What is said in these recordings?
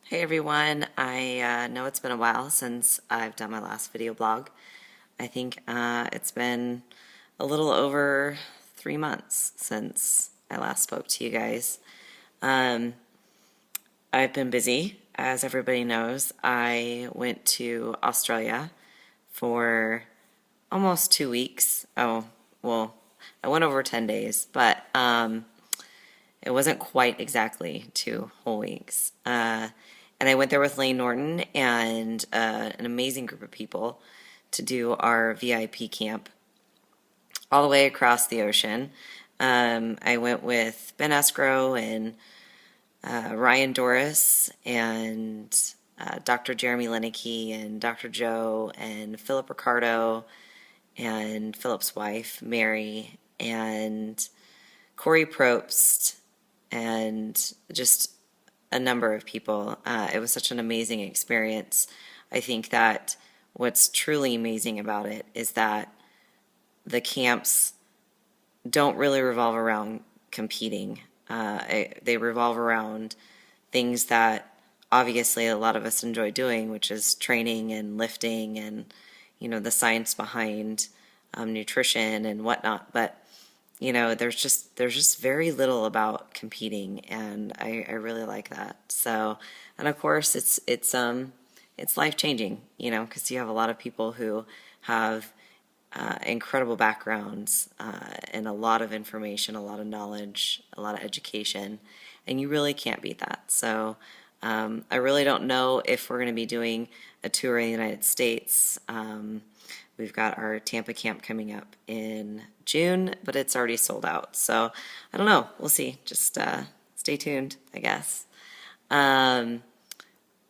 Hey everyone, I know it's been a while since I've done my last video blog. I think it's been a little over 3 months since I last spoke to you guys. Um, I've been busy, as everybody knows. I went to Australia for almost 2 weeks. Oh, well, I went over 10 days, but it wasn't quite exactly 2 whole weeks. And I went there with Lane Norton and an amazing group of people to do our VIP camp all the way across the ocean. I went with Ben Escrow and Ryan Doris and Dr. Jeremy Lineky and Dr. Joe and Philip Ricardo and Philip's wife, Mary, and Corey Probst, and just a number of people. It was such an amazing experience. I think that what's truly amazing about it is that the camps don't really revolve around competing. They revolve around things that obviously a lot of us enjoy doing, which is training and lifting and, the science behind nutrition and whatnot. But there's just very little about competing, and I really like that. So, and of course, it's life changing, because you have a lot of people who have incredible backgrounds and a lot of information, a lot of knowledge, a lot of education, and you really can't beat that. So, I really don't know if we're going to be doing a tour in the United States. We've got our Tampa camp coming up in June, but it's already sold out. So I don't know. We'll see. Just stay tuned, I guess. But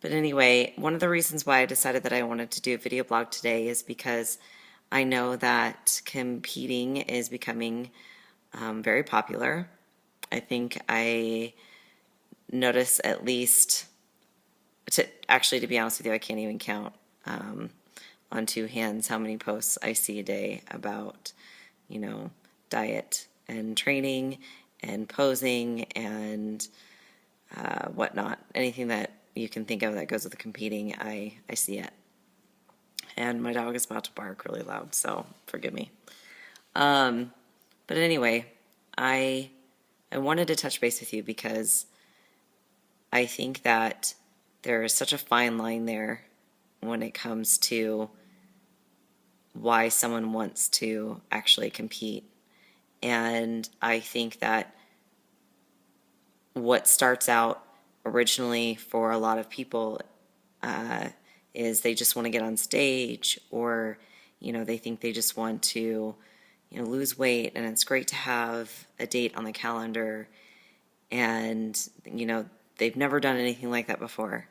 anyway, one of the reasons why I decided that I wanted to do a video blog today is because I know that competing is becoming very popular. I think I notice at least, to be honest with you, I can't even count on two hands how many posts I see a day about, diet and training and posing and whatnot. Anything that you can think of that goes with the competing, I see it. And my dog is about to bark really loud, so forgive me. But anyway, I wanted to touch base with you because I think that there is such a fine line there when it comes to why someone wants to actually compete. And I think that what starts out originally for a lot of people is they just want to get on stage, or they think they just want to lose weight, and it's great to have a date on the calendar, and they've never done anything like that before.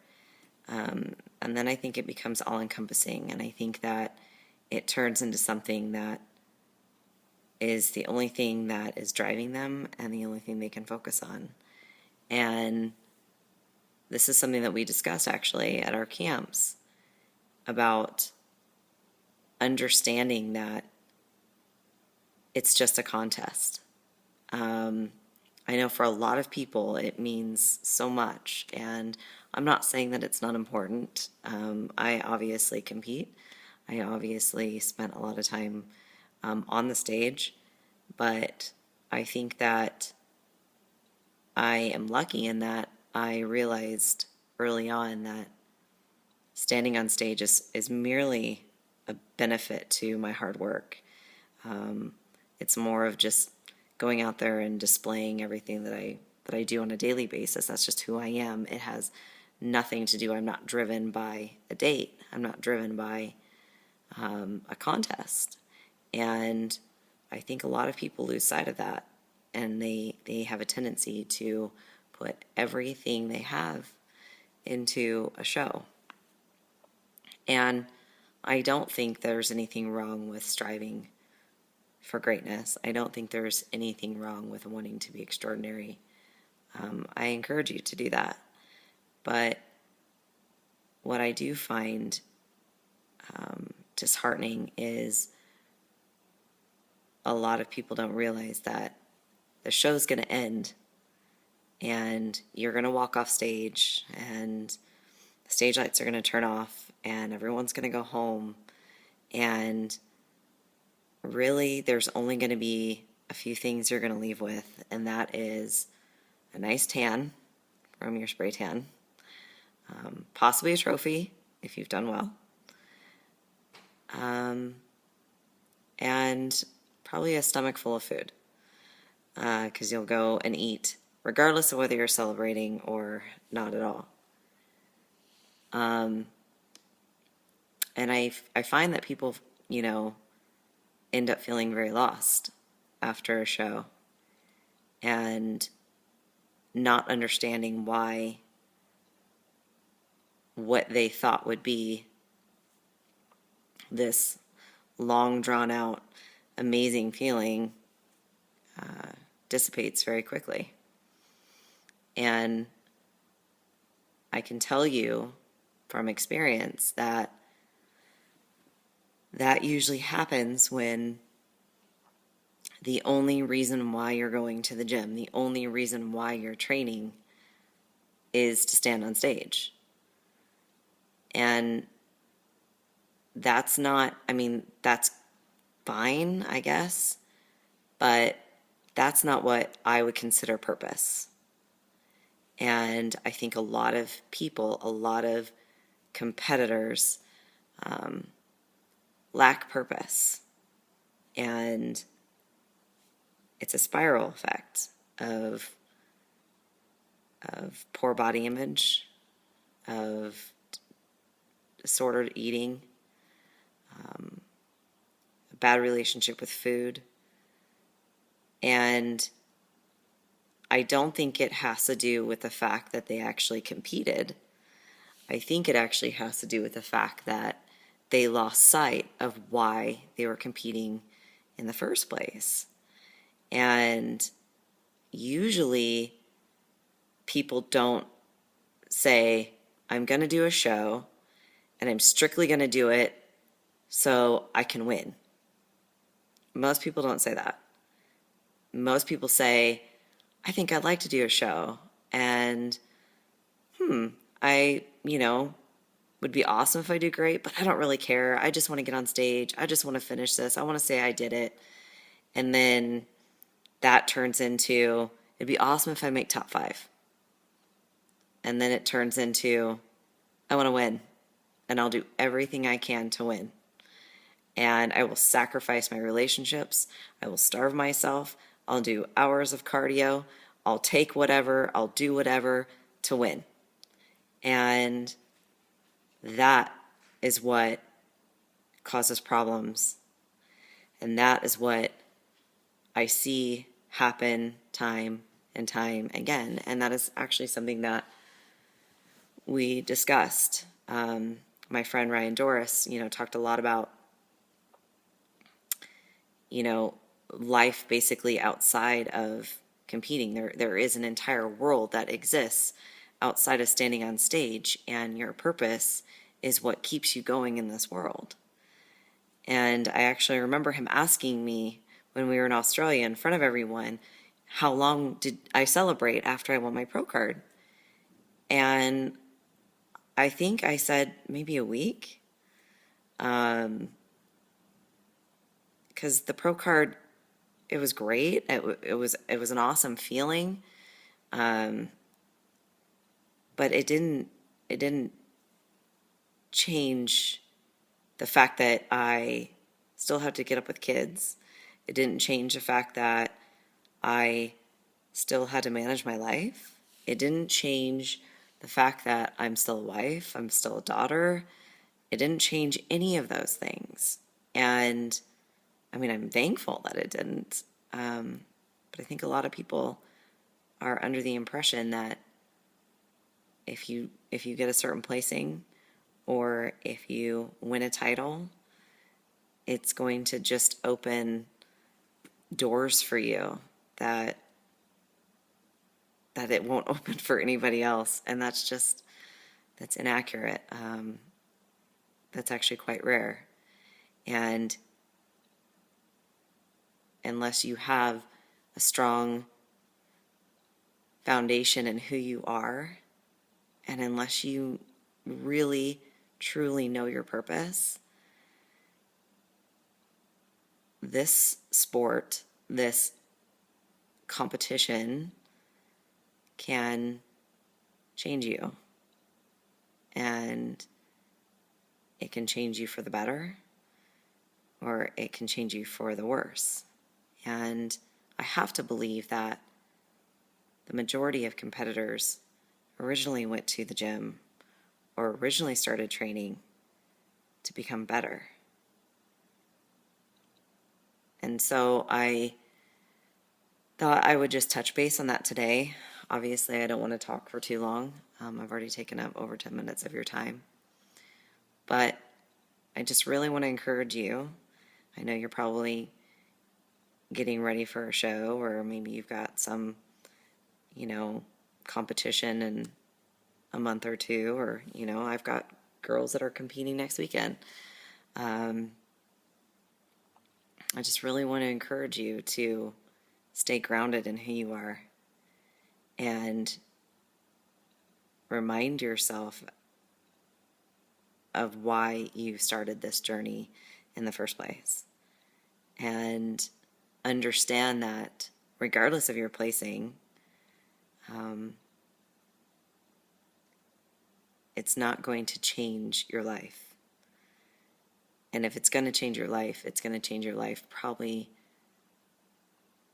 And then I think it becomes all-encompassing, and I think that it turns into something that is the only thing that is driving them and the only thing they can focus on. And this is something that we discussed actually at our camps, about understanding that it's just a contest. I know for a lot of people it means so much, and I'm not saying that it's not important. I obviously compete. I obviously spent a lot of time on the stage, but I think that I am lucky in that I realized early on that standing on stage is merely a benefit to my hard work. It's more of just going out there and displaying everything that I do on a daily basis. That's just who I am. It has nothing to do. I'm not driven by a date. I'm not driven by a contest. And I think a lot of people lose sight of that, and they have a tendency to put everything they have into a show. And I don't think there's anything wrong with striving for greatness. I don't think there's anything wrong with wanting to be extraordinary. I encourage you to do that. But what I do find disheartening is a lot of people don't realize that the show's going to end and you're going to walk off stage and the stage lights are going to turn off and everyone's going to go home, and really there's only going to be a few things you're going to leave with, and that is a nice tan from your spray tan, possibly a trophy if you've done well, and probably a stomach full of food, because you'll go and eat regardless of whether you're celebrating or not at all. And I find that people, end up feeling very lost after a show and not understanding why what they thought would be this long drawn out amazing feeling dissipates very quickly. And I can tell you from experience that usually happens when the only reason why you're going to the gym, the only reason why you're training is to stand on stage. And that's not, that's fine, I guess, but that's not what I would consider purpose. And I think a lot of people, a lot of competitors lack purpose. And it's a spiral effect of poor body image, of disordered eating, a bad relationship with food. And I don't think it has to do with the fact that they actually competed. I think it actually has to do with the fact that they lost sight of why they were competing in the first place. And usually people don't say, I'm going to do a show and I'm strictly going to do it so I can win. Most people don't say that. Most people say, I think I'd like to do a show, and I, would be awesome if I do great, but I don't really care. I just want to get on stage. I just want to finish this. I want to say I did it. And then that turns into, it'd be awesome if I make top 5. And then it turns into, I want to win, and I'll do everything I can to win. And I will sacrifice my relationships. I will starve myself. I'll do hours of cardio. I'll take whatever. I'll do whatever to win. And that is what causes problems. And that is what I see happen time and time again. And that is actually something that we discussed. My friend Ryan Doris, talked a lot about, life basically outside of competing. There is an entire world that exists outside of standing on stage, and your purpose is what keeps you going in this world. And I actually remember him asking me when we were in Australia in front of everyone, how long did I celebrate after I won my pro card? And I think I said maybe a week. Because the pro card, it was great. It was an awesome feeling. But it didn't change the fact that I still have to get up with kids. It didn't change the fact that I still had to manage my life. It didn't change the fact that I'm still a wife, I'm still a daughter. It didn't change any of those things. And I'm thankful that it didn't. But I think a lot of people are under the impression that if you get a certain placing, or if you win a title, it's going to just open doors for you that it won't open for anybody else. And that's inaccurate. That's actually quite rare. And unless you have a strong foundation in who you are, and unless you really, truly know your purpose, this sport, this competition can change you. And it can change you for the better, or it can change you for the worse. And I have to believe that the majority of competitors originally went to the gym or originally started training to become better. And so I thought I would just touch base on that today. Obviously, I don't want to talk for too long. I've already taken up over 10 minutes of your time. But I just really want to encourage you. I know you're probably getting ready for a show, or maybe you've got some, competition in a month or two, or, I've got girls that are competing next weekend. I just really want to encourage you to stay grounded in who you are and remind yourself of why you started this journey in the first place. And understand that regardless of your placing, it's not going to change your life. And if it's going to change your life, it's going to change your life probably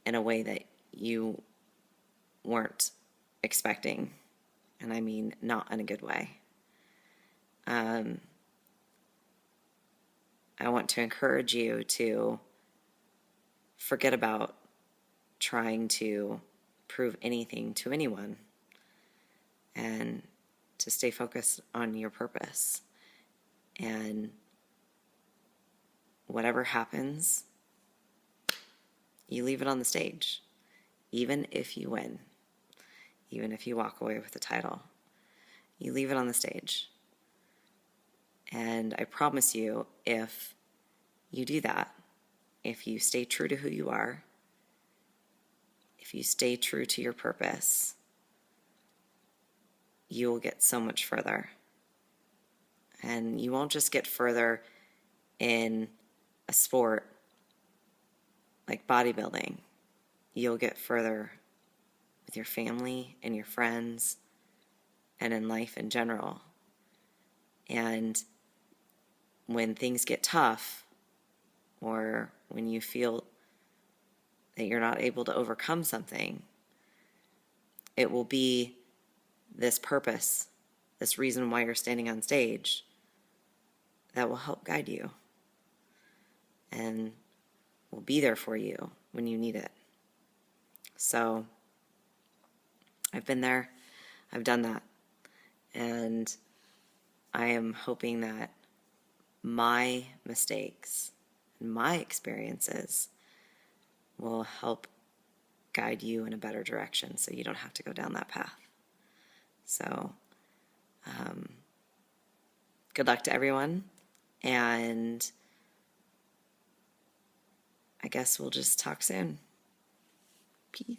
in a way that you weren't expecting. And I mean, not in a good way. I want to encourage you to forget about trying to prove anything to anyone and to stay focused on your purpose. And whatever happens, you leave it on the stage. Even if you win, even if you walk away with the title, you leave it on the stage. And I promise you, if you do that, if you stay true to who you are, if you stay true to your purpose, you will get so much further. And you won't just get further in a sport like bodybuilding. You'll get further with your family and your friends and in life in general. And when things get tough, or when you feel that you're not able to overcome something, it will be this purpose, this reason why you're standing on stage, that will help guide you and will be there for you when you need it. So I've been there, I've done that, and I am hoping that my mistakes and my experiences will help guide you in a better direction so you don't have to go down that path. So, good luck to everyone, and I guess we'll just talk soon. Peace.